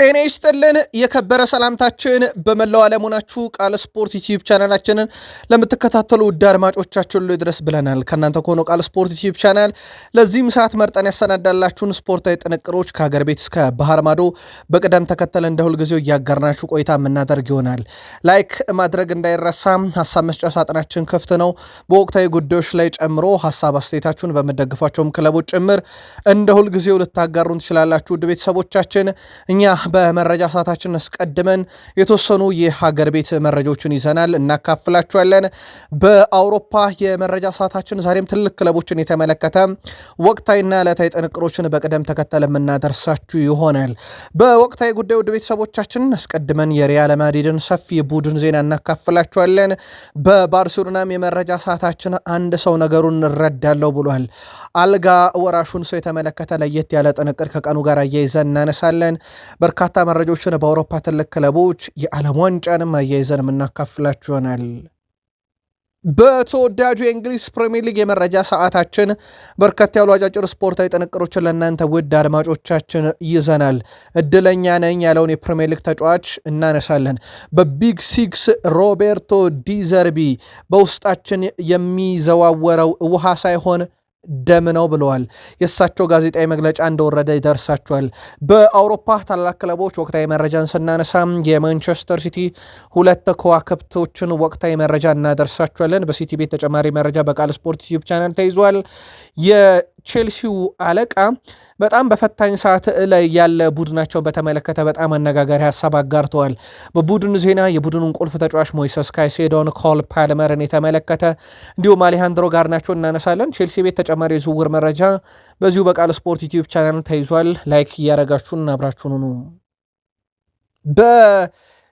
ጤና ይስጥልን የከበረ ሰላምታችን በመላው ዓለም ሆናችሁ ቃል ስፖርት ዩቲዩብ ቻናላችንን ለምትከታተሉ ውድ አድማጮቻችን ላይ ድረስ ብለናል። ከእናንተ ከሆነው ቃል ስፖርት ዩቲዩብ ቻናል ለዚህም ሰዓት መርጠን ያሰናዳላችሁን ስፖርታዊ ጥንቅሮች ከሀገር ቤት እስከ ባህር ማዶ በቅደም ተከተል እንደ ሁልጊዜው እያጋርናችሁ ቆይታ የምናደርግ ይሆናል። ላይክ ማድረግ እንዳይረሳ፣ ሀሳብ መስጫ ሳጥናችን ክፍት ነው። በወቅታዊ ጉዳዮች ላይ ጨምሮ ሀሳብ አስተያየታችሁን በምደግፏቸውም ክለቦች ጭምር እንደ ሁልጊዜው ልታጋሩን ትችላላችሁ። ውድ ቤተሰቦቻችን እኛ በመረጃ ሰዓታችን አስቀድመን የተወሰኑ የሀገር ቤት መረጃዎችን ይዘናል እናካፍላችኋለን። በአውሮፓ የመረጃ ሰዓታችን ዛሬም ትልቅ ክለቦችን የተመለከተ ወቅታዊና ዕለታዊ ጥንቅሮችን በቅደም ተከተል የምናደርሳችሁ ይሆናል። በወቅታዊ ጉዳይ ውድ ቤተሰቦቻችን አስቀድመን የሪያል ማድሪድን ሰፊ የቡድን ዜና እናካፍላችኋለን። በባርሴሎናም የመረጃ ሰዓታችን አንድ ሰው ነገሩን እንረዳለው ብሏል። አልጋ ወራሹን ሰው የተመለከተ ለየት ያለ ጥንቅር ከቀኑ ጋር አያይዘን እናነሳለን። በርካታ መረጃዎችን በአውሮፓ ትልቅ ክለቦች የዓለም ዋንጫንም አያይዘን የምናካፍላችሁ ይሆናል። በተወዳጁ የእንግሊዝ ፕሪሚየር ሊግ የመረጃ ሰዓታችን በርከት ያሉ አጫጭር ስፖርታዊ ጥንቅሮችን ለእናንተ ውድ አድማጮቻችን ይዘናል። እድለኛ ነኝ ያለውን የፕሪሚየር ሊግ ተጫዋች እናነሳለን። በቢግ ሲክስ ሮቤርቶ ዲዘርቢ በውስጣችን የሚዘዋወረው ውሃ ሳይሆን ደም ነው ብለዋል። የእሳቸው ጋዜጣዊ መግለጫ እንደወረደ ይደርሳቸዋል። በአውሮፓ ታላላቅ ክለቦች ወቅታዊ መረጃን ስናነሳም የማንቸስተር ሲቲ ሁለት ከዋክብቶችን ወቅታዊ መረጃ እናደርሳቸዋለን። በሲቲ ቤት ተጨማሪ መረጃ በቃል ስፖርት ዩቲዩብ ቻናል ተይዟል። የቼልሲው አለቃ በጣም በፈታኝ ሰዓት ላይ ያለ ቡድናቸውን በተመለከተ በጣም አነጋጋሪ ሀሳብ አጋርተዋል። በቡድን ዜና የቡድኑን ቁልፍ ተጫዋች ሞይሰስ ካይሴዶን፣ ኮል ፓልመርን የተመለከተ እንዲሁም አሌሃንድሮ ጋርናቾን እናነሳለን። ቼልሲ ቤት ተጨማሪ የዝውውር መረጃ በዚሁ በቃል ስፖርት ዩቲዩብ ቻናል ተይዟል። ላይክ እያረጋችሁን አብራችሁን ሁኑ።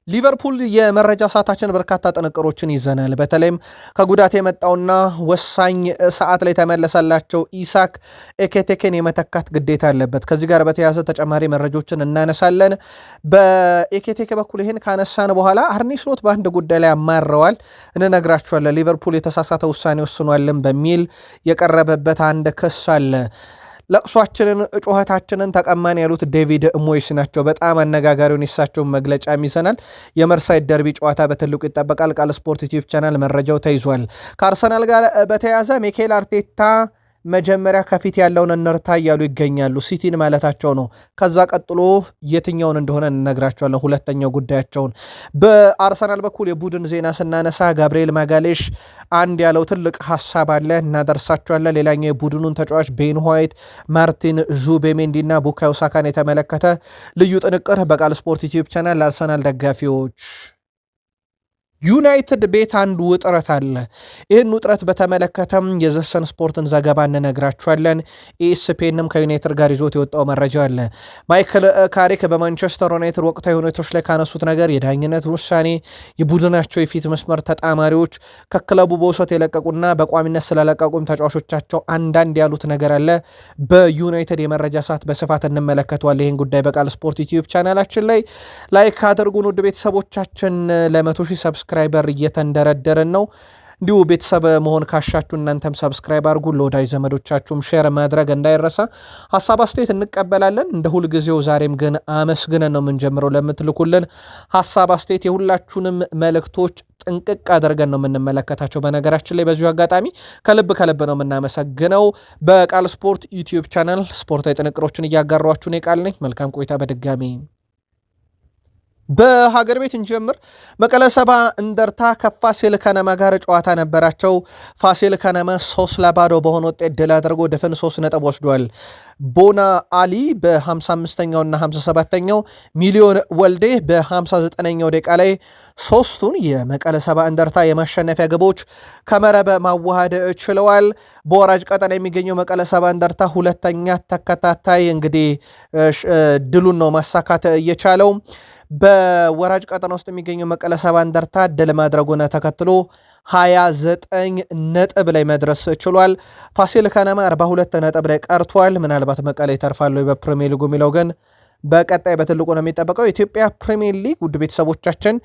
ሊቨርፑል የመረጃ ሰዓታችን በርካታ ጥንቅሮችን ይዘናል። በተለይም ከጉዳት የመጣውና ወሳኝ ሰዓት ላይ ተመለሰላቸው ኢሳክ ኤኬቴኬን የመተካት ግዴታ አለበት። ከዚህ ጋር በተያያዘ ተጨማሪ መረጃዎችን እናነሳለን። በኤኬቴኬ በኩል ይህን ካነሳን በኋላ አርኔ ስሎት በአንድ ጉዳይ ላይ አማረዋል፣ እንነግራችኋለን። ሊቨርፑል የተሳሳተ ውሳኔ ወስኗልን በሚል የቀረበበት አንድ ክስ አለ። ለቅሷችንን ጩኸታችንን ተቀማን ያሉት ዴቪድ ሞይስ ናቸው። በጣም አነጋጋሪውን የሳቸውን መግለጫ ይዘናል። የመርሳይድ ደርቢ ጨዋታ በትልቁ ይጠበቃል። ቃል ስፖርት ዩቲዩብ ቻናል መረጃው ተይዟል። ከአርሰናል ጋር በተያያዘ ሚኬል አርቴታ መጀመሪያ ከፊት ያለውን እንርታ እያሉ ይገኛሉ። ሲቲን ማለታቸው ነው። ከዛ ቀጥሎ የትኛውን እንደሆነ እንነግራቸዋለን። ሁለተኛው ጉዳያቸውን በአርሰናል በኩል የቡድን ዜና ስናነሳ ጋብርኤል ማጋሌሽ አንድ ያለው ትልቅ ሀሳብ አለ፣ እናደርሳቸዋለን። ሌላኛው የቡድኑን ተጫዋች ቤን ዋይት፣ ማርቲን ዙቤሜንዲ እና ቡካዮ ሳካን የተመለከተ ልዩ ጥንቅር በቃል ስፖርት ዩቲዩብ ቻናል ለአርሰናል ደጋፊዎች። ዩናይትድ ቤት አንድ ውጥረት አለ። ይህን ውጥረት በተመለከተም የዘሰን ስፖርትን ዘገባ እንነግራችኋለን። ኢኤስፒኤንም ከዩናይትድ ጋር ይዞት የወጣው መረጃ አለ። ማይክል ካሪክ በማንቸስተር ዩናይትድ ወቅታዊ ሁኔታዎች ላይ ካነሱት ነገር የዳኝነት ውሳኔ፣ የቡድናቸው የፊት መስመር ተጣማሪዎች ከክለቡ በውሰት የለቀቁና በቋሚነት ስለለቀቁም ተጫዋቾቻቸው አንዳንድ ያሉት ነገር አለ። በዩናይትድ የመረጃ ሰዓት በስፋት እንመለከተዋል። ይህን ጉዳይ በቃል ስፖርት ዩቲዩብ ቻናላችን ላይ ላይክ አድርጉን። ውድ ቤተሰቦቻችን ለ100,000 ሰብስክራይበር እየተንደረደርን ነው። እንዲሁ ቤተሰብ መሆን ካሻችሁ እናንተም ሰብስክራይብ አድርጉ። ለወዳጅ ዘመዶቻችሁም ሼር ማድረግ እንዳይረሳ። ሀሳብ አስተያየት እንቀበላለን እንደ ሁልጊዜው። ዛሬም ግን አመስግነን ነው የምንጀምረው። ለምትልኩልን ሀሳብ አስተያየት የሁላችሁንም መልእክቶች ጥንቅቅ አድርገን ነው የምንመለከታቸው። በነገራችን ላይ በዚሁ አጋጣሚ ከልብ ነው የምናመሰግነው። በቃል ስፖርት ዩቲዩብ ቻናል ስፖርታዊ ጥንቅሮችን እያጋሯችሁን የቃል ነኝ። መልካም ቆይታ በድጋሚ። በሀገር ቤት እንጀምር። መቀለ ሰባ እንደርታ ከፋሲል ከነማ ጋር ጨዋታ ነበራቸው። ፋሲል ከነማ 3-0 በሆነ ውጤት ድል አድርጎ ድፍን 3 ነጥብ ወስዷል። ቦና አሊ በ55ኛው እና 57ኛው፣ ሚሊዮን ወልዴ በ59ኛው ደቂቃ ላይ ሶስቱን የመቀለ ሰባ እንደርታ የማሸነፊያ ግቦች ከመረብ ማዋሃድ ችለዋል። በወራጅ ቀጠና የሚገኘው መቀለ ሰባ እንደርታ ሁለተኛ ተከታታይ እንግዲህ ድሉን ነው ማሳካት እየቻለው። በወራጅ ቀጠና ውስጥ የሚገኘው መቀለ ሰባ እንደርታ ድል ማድረጉን ተከትሎ 29 ነጥብ ላይ መድረስ ችሏል። ፋሲል ከነማ 42 ነጥብ ላይ ቀርቷል። ምናልባት መቀለ ይተርፋሉ በፕሪሚየር ሊጉ የሚለው ግን በቀጣይ በትልቁ ነው የሚጠበቀው። የኢትዮጵያ ፕሪሚየር ሊግ ውድ ቤተሰቦቻችን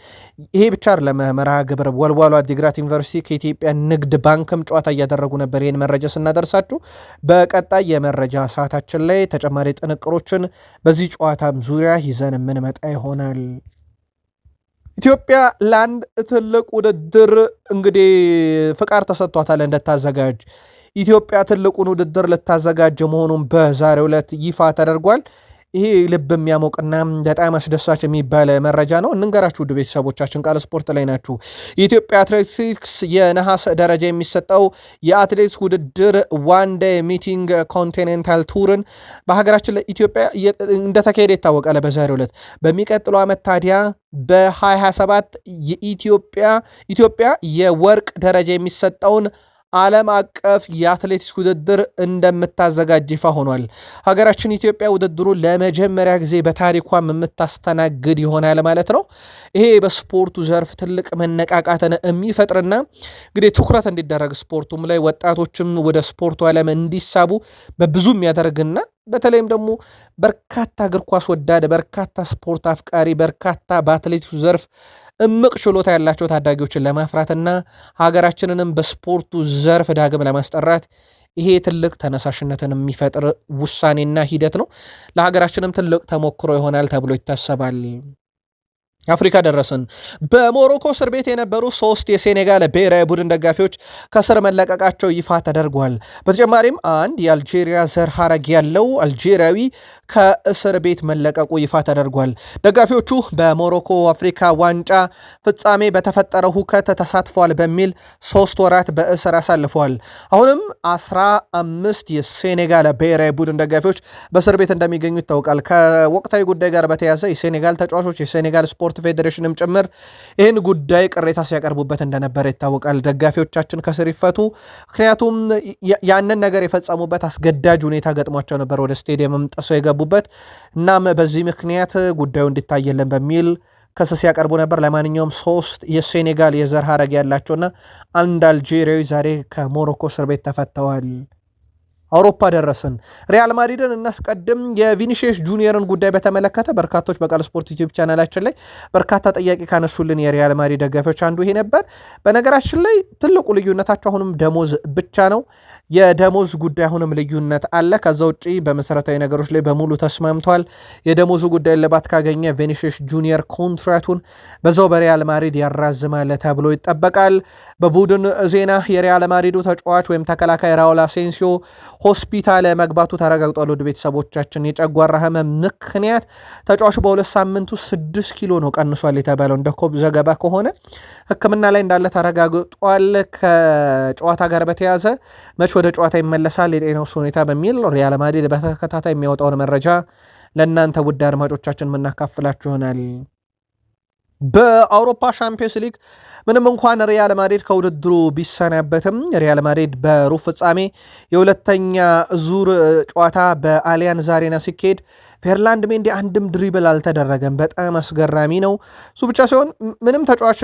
ይሄ ብቻ አይደለም መርሃ ግብር። ወልዋሎ ዓዲግራት ዩኒቨርሲቲ ከኢትዮጵያ ንግድ ባንክም ጨዋታ እያደረጉ ነበር። ይህን መረጃ ስናደርሳችሁ በቀጣይ የመረጃ ሰዓታችን ላይ ተጨማሪ ጥንቅሮችን በዚህ ጨዋታም ዙሪያ ይዘን የምንመጣ ይሆናል። ኢትዮጵያ ለአንድ ትልቅ ውድድር እንግዲህ ፍቃድ ተሰጥቷታል እንድታዘጋጅ። ኢትዮጵያ ትልቁን ውድድር ልታዘጋጅ መሆኑን በዛሬው ዕለት ይፋ ተደርጓል። ይሄ ልብ የሚያሞቅና በጣም አስደሳች የሚባል መረጃ ነው። እንንገራችሁ ውድ ቤተሰቦቻችን፣ ቃል ስፖርት ላይ ናችሁ። የኢትዮጵያ አትሌቲክስ የነሐስ ደረጃ የሚሰጠው የአትሌቲክስ ውድድር ዋን ዴይ ሚቲንግ ኮንቲኔንታል ቱርን በሀገራችን ለኢትዮጵያ እንደተካሄደ ይታወቃል። በዛሬው ዕለት በሚቀጥለው ዓመት ታዲያ በ2027 ኢትዮጵያ የወርቅ ደረጃ የሚሰጠውን ዓለም አቀፍ የአትሌቲክስ ውድድር እንደምታዘጋጅ ይፋ ሆኗል። ሀገራችን ኢትዮጵያ ውድድሩን ለመጀመሪያ ጊዜ በታሪኳም የምታስተናግድ ይሆናል ማለት ነው። ይሄ በስፖርቱ ዘርፍ ትልቅ መነቃቃትን የሚፈጥርና እንግዲህ ትኩረት እንዲደረግ ስፖርቱም ላይ ወጣቶችም ወደ ስፖርቱ ዓለም እንዲሳቡ በብዙ የሚያደርግና በተለይም ደግሞ በርካታ እግር ኳስ ወዳድ፣ በርካታ ስፖርት አፍቃሪ፣ በርካታ በአትሌቲክሱ ዘርፍ እምቅ ችሎታ ያላቸው ታዳጊዎችን ለማፍራትና ሀገራችንንም በስፖርቱ ዘርፍ ዳግም ለማስጠራት ይሄ ትልቅ ተነሳሽነትን የሚፈጥር ውሳኔና ሂደት ነው። ለሀገራችንም ትልቅ ተሞክሮ ይሆናል ተብሎ ይታሰባል። አፍሪካ ደረስን። በሞሮኮ እስር ቤት የነበሩ 3 የሴኔጋል ብሔራዊ ቡድን ደጋፊዎች ከስር መለቀቃቸው ይፋ ተደርጓል። በተጨማሪም አንድ የአልጄሪያ ዘር ሐረግ ያለው አልጄሪያዊ ከእስር ቤት መለቀቁ ይፋ ተደርጓል። ደጋፊዎቹ በሞሮኮ አፍሪካ ዋንጫ ፍጻሜ በተፈጠረው ሁከት ተሳትፏል በሚል 3 ወራት በእስር አሳልፈዋል። አሁንም 15 የሴኔጋል ብሔራዊ ቡድን ደጋፊዎች በእስር ቤት እንደሚገኙ ይታወቃል። ከወቅታዊ ጉዳይ ጋር በተያያዘ የሴኔጋል ተጫዋቾች የሴኔጋል ስፖርት ፌዴሬሽንም ጭምር ይህን ጉዳይ ቅሬታ ሲያቀርቡበት እንደነበረ ይታወቃል። ደጋፊዎቻችን ከስር ይፈቱ፣ ምክንያቱም ያንን ነገር የፈጸሙበት አስገዳጅ ሁኔታ ገጥሟቸው ነበር ወደ ስቴዲየምም ጥሰው የገቡበት። እናም በዚህ ምክንያት ጉዳዩ እንዲታየለን በሚል ክስ ሲያቀርቡ ነበር። ለማንኛውም 3 የሴኔጋል የዘር ሐረግ ያላቸውና አንድ አልጄሪያዊ ዛሬ ከሞሮኮ እስር ቤት ተፈተዋል። አውሮፓ ደረስን። ሪያል ማድሪድን እናስቀድም። የቪኒሺየስ ጁኒየርን ጉዳይ በተመለከተ በርካቶች በቃል ስፖርት ዩቲዩብ ቻናላችን ላይ በርካታ ጥያቄ ካነሱልን የሪያል ማድሪድ ደጋፊዎች አንዱ ይሄ ነበር። በነገራችን ላይ ትልቁ ልዩነታቸው አሁንም ደሞዝ ብቻ ነው። የደሞዝ ጉዳይ አሁንም ልዩነት አለ። ከዛ ውጭ በመሰረታዊ ነገሮች ላይ በሙሉ ተስማምተዋል። የደሞዙ ጉዳይ እልባት ካገኘ ቪኒሺየስ ጁኒየር ኮንትራቱን በዛው በሪያል ማድሪድ ያራዝማል ተብሎ ይጠበቃል። በቡድን ዜና የሪያል ማድሪዱ ተጫዋች ወይም ተከላካይ ራውል አሴንሲዮ ሆስፒታል መግባቱ ተረጋግጧል። ወደ ቤተሰቦቻችን የጨጓራ ህመም ምክንያት ተጫዋቹ በ2 ሳምንት ውስጥ 6 ኪሎ ነው ቀንሷል የተባለው እንደ ኮብ ዘገባ ከሆነ ሕክምና ላይ እንዳለ ተረጋግጧል። ከጨዋታ ጋር በተያያዘ መች ወደ ጨዋታ ይመለሳል የጤናው ሁኔታ በሚል ሪያል ማድሪድ በተከታታይ የሚያወጣውን መረጃ ለእናንተ ውድ አድማጮቻችን የምናካፍላችሁ ይሆናል። በአውሮፓ ሻምፒዮንስ ሊግ ምንም እንኳን ሪያል ማድሪድ ከውድድሩ ቢሰናበትም ሪያል ማድሪድ በሩብ ፍጻሜ የሁለተኛ ዙር ጨዋታ በአሊያንዝ አሬና ሲካሄድ ፌርላንድ ሜንዲ አንድም ድሪብል አልተደረገም። በጣም አስገራሚ ነው። እሱ ብቻ ሲሆን ምንም ተጫዋች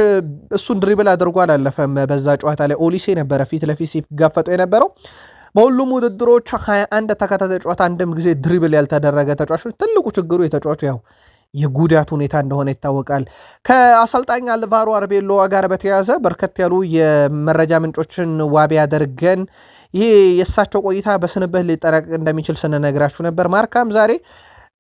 እሱን ድሪብል አድርጎ አላለፈም። በዛ ጨዋታ ላይ ኦሊሴ ነበረ ፊት ለፊት ሲጋፈጡ የነበረው። በሁሉም ውድድሮች 21 ተከታታይ ጨዋታ አንድም ጊዜ ድሪብል ያልተደረገ ተጫዋች። ትልቁ ችግሩ የተጫዋቹ ያው የጉዳት ሁኔታ እንደሆነ ይታወቃል። ከአሰልጣኝ አልቫሮ አርቤሎ ጋር በተያያዘ በርከት ያሉ የመረጃ ምንጮችን ዋቢ አድርገን ይሄ የእሳቸው ቆይታ በስንበት ሊጠናቀቅ እንደሚችል ስንነግራችሁ ነበር። ማርካም ዛሬ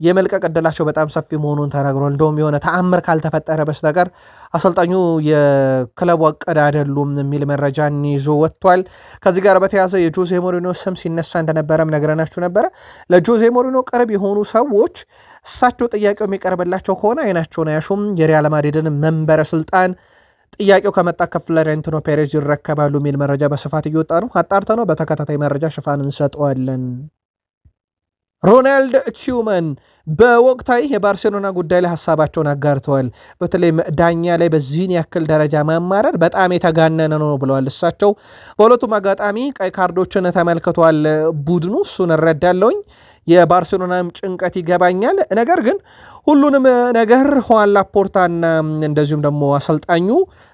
የመልቀቅ ዕድላቸው በጣም ሰፊ መሆኑን ተናግሯል። እንደውም የሆነ ተአምር ካልተፈጠረ በስተቀር አሰልጣኙ የክለቡ አቀድ አይደሉም የሚል መረጃን ይዞ ወጥቷል። ከዚህ ጋር በተያያዘ የጆዜ ሞሪኖ ስም ሲነሳ እንደነበረም ነግረናችሁ ነበረ። ለጆዜ ሞሪኖ ቅርብ የሆኑ ሰዎች እሳቸው ጥያቄው የሚቀርብላቸው ከሆነ አይናቸውን አያሹም፣ የሪያል ማድሪድን መንበረ ስልጣን ጥያቄው ከመጣ ከፍሎሬንቲኖ ፔሬዝ ይረከባሉ የሚል መረጃ በስፋት እየወጣ ነው። አጣርተ ነው በተከታታይ መረጃ ሽፋን እንሰጠዋለን። ሮናልድ ኪውመን በወቅታዊ የባርሴሎና ጉዳይ ላይ ሀሳባቸውን አጋርተዋል። በተለይ ዳኛ ላይ በዚህን ያክል ደረጃ ማማረር በጣም የተጋነነ ነው ብለዋል። እሳቸው በሁለቱም አጋጣሚ ቀይ ካርዶችን ተመልክቷል ቡድኑ፣ እሱን እረዳለሁኝ። የባርሴሎናም ጭንቀት ይገባኛል። ነገር ግን ሁሉንም ነገር ሁዋን ላፖርታና እንደዚሁም ደግሞ አሰልጣኙ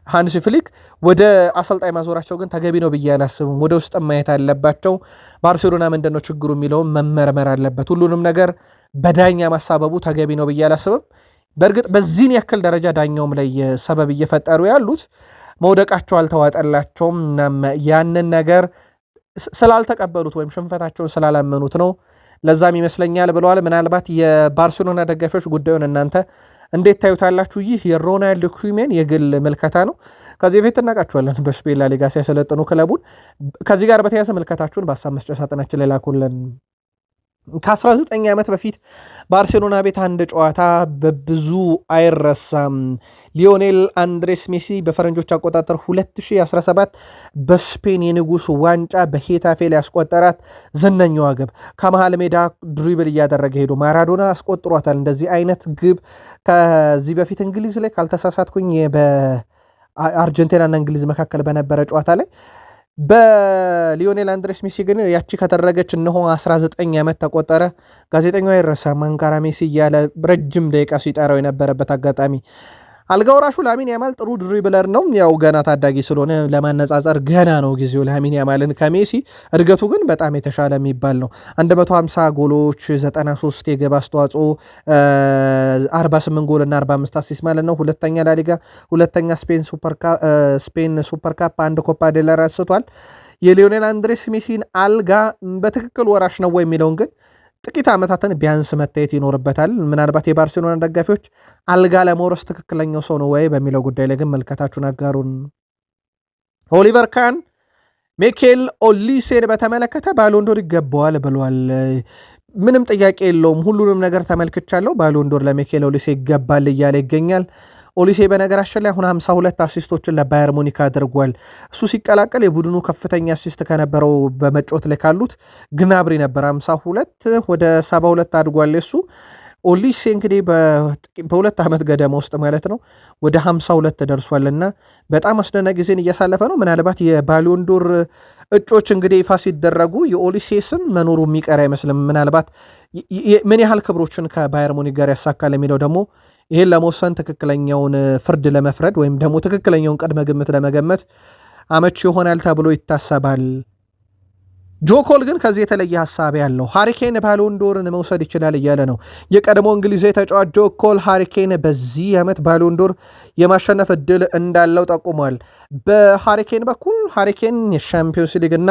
ሃንሲ ፍሊክ ወደ አሰልጣኝ ማዞራቸው ግን ተገቢ ነው ብዬ አላስብም። ወደ ውስጥ ማየት አለባቸው። ባርሴሎና ምንድነው ችግሩ የሚለውን መመርመር አለበት። ሁሉንም ነገር በዳኛ ማሳበቡ ተገቢ ነው ብዬ አላስብም። በእርግጥ በዚህን ያክል ደረጃ ዳኛውም ላይ ሰበብ እየፈጠሩ ያሉት መውደቃቸው አልተዋጠላቸውም። እናም ያንን ነገር ስላልተቀበሉት ወይም ሽንፈታቸውን ስላላመኑት ነው። ለዛም ይመስለኛል ብለዋል። ምናልባት የባርሴሎና ደጋፊዎች ጉዳዩን እናንተ እንዴት ታዩታላችሁ? ይህ የሮናልድ ኩሜን የግል ምልከታ ነው። ከዚህ በፊት እናውቃችኋለን በስፔን ላሊጋ ሲያሰለጥኑ ክለቡን። ከዚህ ጋር በተያያዘ ምልከታችሁን በሀሳብ መስጫ ሳጥናችን ላይ ላኩልን። ከ19 ዓመት በፊት ባርሴሎና ቤት አንድ ጨዋታ በብዙ አይረሳም። ሊዮኔል አንድሬስ ሜሲ በፈረንጆች አቆጣጠር 2017 በስፔን የንጉስ ዋንጫ በሄታፌ ላይ ያስቆጠራት ዝነኛዋ ግብ ከመሃል ሜዳ ድሪብል እያደረገ ሄዶ ማራዶና አስቆጥሯታል። እንደዚህ አይነት ግብ ከዚህ በፊት እንግሊዝ ላይ ካልተሳሳትኩኝ በአርጀንቲናና እንግሊዝ መካከል በነበረ ጨዋታ ላይ በሊዮኔል አንድሬስ ሜሲ ግን ያቺ ከተደረገች እነሆ 19 ዓመት ተቆጠረ። ጋዜጠኛው አይረሳም አንካራ ሜሲ እያለ ረጅም ደቂቃ ሲጠራው የነበረበት አጋጣሚ። አልጋ ወራሹ ላሚን ያማል ጥሩ ድሪብለር ነው። ያው ገና ታዳጊ ስለሆነ ለማነጻጸር ገና ነው ጊዜው ላሚን ያማልን ከሜሲ። እድገቱ ግን በጣም የተሻለ የሚባል ነው። 150 ጎሎች፣ 93 የግብ አስተዋጽኦ፣ 48 ጎል እና 45 አሲስት ማለት ነው። ሁለተኛ ላሊጋ፣ ሁለተኛ ስፔን ሱፐር ካፕ፣ አንድ ኮፓ ዴል ሬይ አንስቷል። የሊዮኔል አንድሬስ ሜሲን አልጋ በትክክል ወራሽ ነው ወይ የሚለውን ግን ጥቂት ዓመታትን ቢያንስ መታየት ይኖርበታል። ምናልባት የባርሴሎና ደጋፊዎች አልጋ ለመውረስ ትክክለኛው ሰው ነው ወይ በሚለው ጉዳይ ላይ ግን መልከታችሁን አጋሩን። ኦሊቨር ካን ሚኬል ኦሊሴን በተመለከተ ባሎንዶር ይገባዋል ብሏል። ምንም ጥያቄ የለውም። ሁሉንም ነገር ተመልክቻለሁ። ባሎንዶር ለሚኬል ኦሊሴ ይገባል እያለ ይገኛል። ኦሊሴ በነገራችን ላይ አሁን 52 አሲስቶችን ለባየር ሙኒክ አድርጓል። እሱ ሲቀላቀል የቡድኑ ከፍተኛ አሲስት ከነበረው በመጫወት ላይ ካሉት ግናብሪ ነበር 52 ወደ 72 አድጓል። እሱ ኦሊሴ እንግዲህ በሁለት ዓመት ገደማ ውስጥ ማለት ነው ወደ 52 ደርሷልና በጣም አስደናቂ ጊዜን እያሳለፈ ነው። ምናልባት የባሎንዶር እጮች እንግዲህ ይፋ ሲደረጉ የኦሊሴ ስም መኖሩ የሚቀር አይመስልም። ምናልባት ምን ያህል ክብሮችን ከባየር ሙኒክ ጋር ያሳካል የሚለው ደግሞ ይሄን ለመወሰን ትክክለኛውን ፍርድ ለመፍረድ ወይም ደግሞ ትክክለኛውን ቅድመ ግምት ለመገመት አመቺ ይሆናል ተብሎ ይታሰባል። ጆኮል ግን ከዚህ የተለየ ሐሳብ ያለው ሃሪኬን ባሎንዶርን መውሰድ ይችላል እያለ ነው። የቀድሞ እንግሊዛዊ ተጫዋች ጆኮል ሃሪኬን በዚህ ዓመት ባሎንዶር የማሸነፍ እድል እንዳለው ጠቁሟል። በሃሪኬን በኩል ሃሪኬን የሻምፒዮንስ ሊግ እና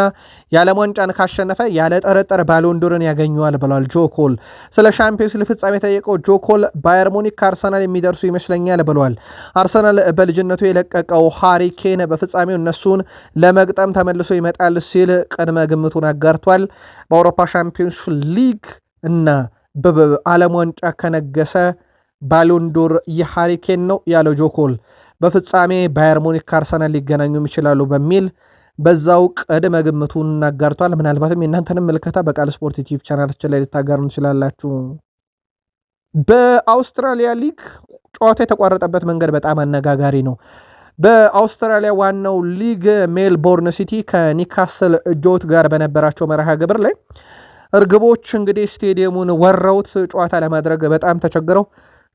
የዓለም ዋንጫን ካሸነፈ ያለ ጠረጠር ባሎንዶርን ያገኘዋል ብሏል ጆኮል። ስለ ሻምፒዮንስ ሊግ ፍጻሜ የጠየቀው ጆኮል ባየር ሙኒክ ከአርሰናል የሚደርሱ ይመስለኛል ብሏል። አርሰናል በልጅነቱ የለቀቀው ሃሪኬን በፍጻሜው እነሱን ለመግጠም ተመልሶ ይመጣል ሲል ቅድመ ግምቱ አጋርቷል። በአውሮፓ ሻምፒዮንስ ሊግ እና በዓለም ዋንጫ ከነገሰ ባሎንዶር የሃሪኬን ነው ያለው ጆኮል በፍጻሜ ባየር ሙኒክ ከአርሰናል ሊገናኙ ይችላሉ በሚል በዛው ቅድመ ግምቱን አጋርቷል። ምናልባትም የእናንተንም ምልከታ በቃል ስፖርት ዩቲዩብ ቻናላችን ላይ ልታጋሩ እንችላላችሁ። በአውስትራሊያ ሊግ ጨዋታ የተቋረጠበት መንገድ በጣም አነጋጋሪ ነው። በአውስትራሊያ ዋናው ሊግ ሜልቦርን ሲቲ ከኒካስል ጆት ጋር በነበራቸው መርሃ ግብር ላይ እርግቦች እንግዲህ ስቴዲየሙን ወረውት ጨዋታ ለማድረግ በጣም ተቸግረው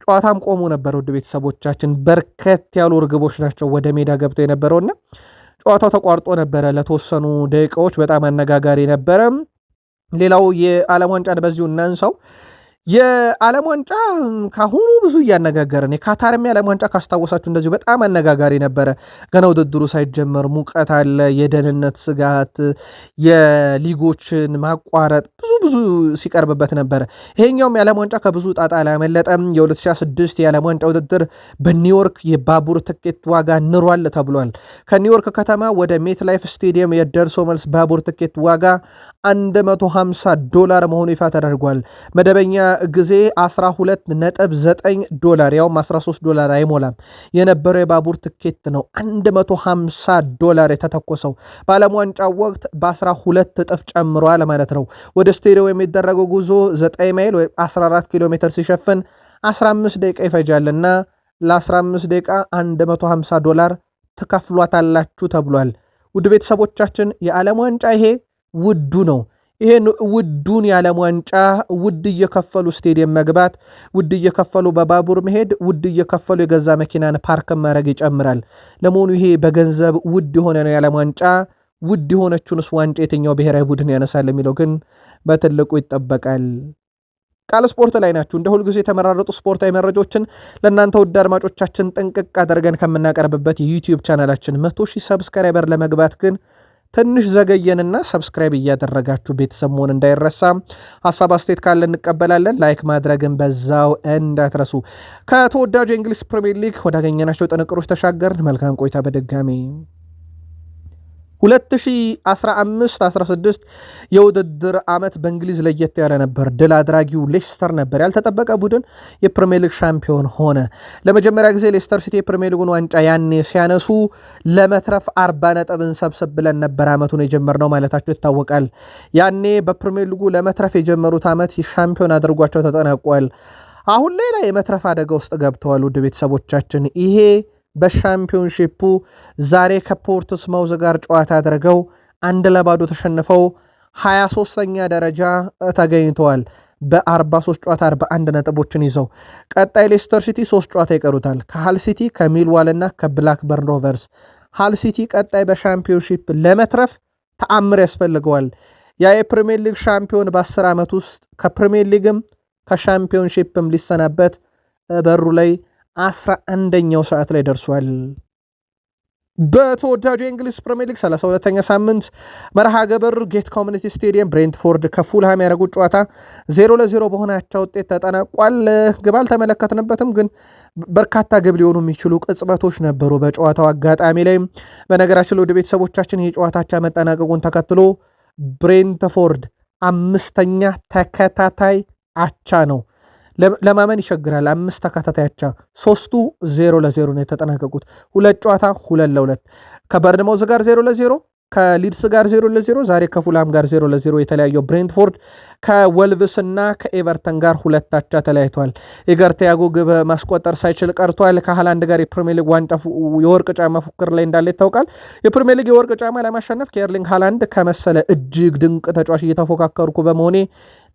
ጨዋታም ቆሞ ነበር። ውድ ቤተሰቦቻችን በርከት ያሉ እርግቦች ናቸው ወደ ሜዳ ገብተው የነበረውና ጨዋታው ተቋርጦ ነበረ ለተወሰኑ ደቂቃዎች። በጣም አነጋጋሪ ነበረ። ሌላው የዓለም ዋንጫን በዚሁ እናንሳው። የዓለም ዋንጫ ካሁኑ ብዙ እያነጋገረን የካታርም የዓለም ዋንጫ ካስታወሳችሁ እንደዚሁ በጣም አነጋጋሪ ነበረ። ገና ውድድሩ ሳይጀመር ሙቀት አለ፣ የደህንነት ስጋት፣ የሊጎችን ማቋረጥ ብዙ ሲቀርብበት ነበረ። ይሄኛውም የዓለም ዋንጫ ከብዙ ጣጣ አላመለጠም። የ2006 የዓለም ዋንጫ ውድድር በኒውዮርክ የባቡር ትኬት ዋጋ ንሯል ተብሏል። ከኒውዮርክ ከተማ ወደ ሜት ላይፍ ስቴዲየም የደርሶ መልስ ባቡር ትኬት ዋጋ $150 መሆኑ ይፋ ተደርጓል። መደበኛ ጊዜ $12.9 ያውም $13 አይሞላም የነበረው የባቡር ትኬት ነው $150 የተተኮሰው። በዓለም ዋንጫው ወቅት በ12 እጥፍ ጨምሯል ማለት ነው። ወደ ስቴዲየም የሚደረገው ጉዞ 9 ማይል ወይም 14 ኪሎ ሜትር ሲሸፍን 15 ደቂቃ ይፈጃልና ለ15 ደቂቃ $150 ትከፍሏታላችሁ ተብሏል። ውድ ቤተሰቦቻችን የዓለም ዋንጫ ይሄ ውዱ ነው። ይሄን ውዱን የዓለም ዋንጫ ውድ እየከፈሉ ስቴዲየም መግባት፣ ውድ እየከፈሉ በባቡር መሄድ፣ ውድ እየከፈሉ የገዛ መኪናን ፓርክ ማድረግ ይጨምራል። ለመሆኑ ይሄ በገንዘብ ውድ የሆነ ነው የዓለም ዋንጫ። ውድ የሆነችውንስ ዋንጫ የትኛው ብሔራዊ ቡድን ያነሳል የሚለው ግን በትልቁ ይጠበቃል። ቃል ስፖርት ላይ ናችሁ። እንደ ሁልጊዜ የተመራረጡ ስፖርታዊ መረጃዎችን ለእናንተ ውድ አድማጮቻችን ጥንቅቅ አድርገን ከምናቀርብበት የዩቲዩብ ቻናላችን 100,000 ሰብስክራይበር ለመግባት ግን ትንሽ ዘገየንና ሰብስክራይብ እያደረጋችሁ ቤተሰብ መሆን እንዳይረሳ። ሀሳብ አስተያየት ካለ እንቀበላለን። ላይክ ማድረግን በዛው እንዳትረሱ። ከተወዳጁ የእንግሊዝ ፕሪሚየር ሊግ ወዳገኘናቸው ጥንቅሮች ተሻገርን። መልካም ቆይታ በድጋሚ 2015-16 የውድድር ዓመት በእንግሊዝ ለየት ያለ ነበር። ድል አድራጊው ሌስተር ነበር። ያልተጠበቀ ቡድን የፕሪሚየር ሊግ ሻምፒዮን ሆነ። ለመጀመሪያ ጊዜ ሌስተር ሲቲ የፕሪሚየር ሊጉን ዋንጫ ያኔ ሲያነሱ ለመትረፍ 40 ነጥብን ሰብስብ ብለን ነበር ዓመቱን የጀመርነው ማለታቸው ይታወቃል። ያኔ በፕሪሚየር ሊጉ ለመትረፍ የጀመሩት ዓመት ሻምፒዮን አድርጓቸው ተጠናቋል። አሁን ሌላ የመትረፍ አደጋ ውስጥ ገብተዋል። ውድ ቤተሰቦቻችን ይሄ በሻምፒዮንሺፑ ዛሬ ከፖርትስማውዝ ጋር ጨዋታ አድርገው 1-0 ተሸንፈው 23ኛ ደረጃ ተገኝተዋል። በ43 ጨዋታ 41 ነጥቦችን ይዘው ቀጣይ ሌስተር ሲቲ 3 ጨዋታ ይቀሩታል ከሃል ሲቲ ከሚልዋል እና ከብላክበርን ሮቨርስ። ሃል ሲቲ ቀጣይ በሻምፒዮንሺፕ ለመትረፍ ተአምር ያስፈልገዋል። ያ የፕሪሚየር ሊግ ሻምፒዮን በ10 ዓመት ውስጥ ከፕሪሚየር ሊግም ከሻምፒዮንሺፕም ሊሰናበት በሩ ላይ 11ኛው ሰዓት ላይ ደርሷል። በተወዳጁ የእንግሊዝ ፕሪሚየር ሊግ 32ኛ ሳምንት መርሃ ግብር ጌት ኮሚኒቲ ስቴዲየም ብሬንትፎርድ ከፉልሃም ያደረጉት ጨዋታ 0-0 በሆናቸው ውጤት ተጠናቋል። ግብ አልተመለከትንበትም፣ ግን በርካታ ግብ ሊሆኑ የሚችሉ ቅጽበቶች ነበሩ በጨዋታው አጋጣሚ ላይ። በነገራችን ላይ ወደ ቤተሰቦቻችን የጨዋታቻ መጠናቀቁን ተከትሎ ብሬንትፎርድ 5ኛ ተከታታይ አቻ ነው። ለማመን ይቸግራል። 5 ተከታታይ አቻ፣ 3ቱ 0-0 ነው የተጠናቀቁት። 2 ጨዋታ 2-2 ከበርንማውዝ ጋር 0-0፣ ከሊድስ ጋር 0-0፣ ዛሬ ከፉላም ጋር 0-0 የተለያየው ብሬንትፎርድ ከወልቭስ እና ከኤቨርተን ጋር 2 አቻ ተለያይቷል። ኢገር ቲያጎ ግብ ማስቆጠር ሳይችል ቀርቷል። ከሃላንድ ጋር የፕሪሚየር ሊግ ዋንጫ የወርቅ ጫማ ፉክክር ላይ እንዳለ ይታወቃል። የፕሪሚየር ሊግ የወርቅ ጫማ ለማሸነፍ ከኤርሊንግ ሃላንድ ከመሰለ እጅግ ድንቅ ተጫዋች እየተፎካከርኩ በመሆኔ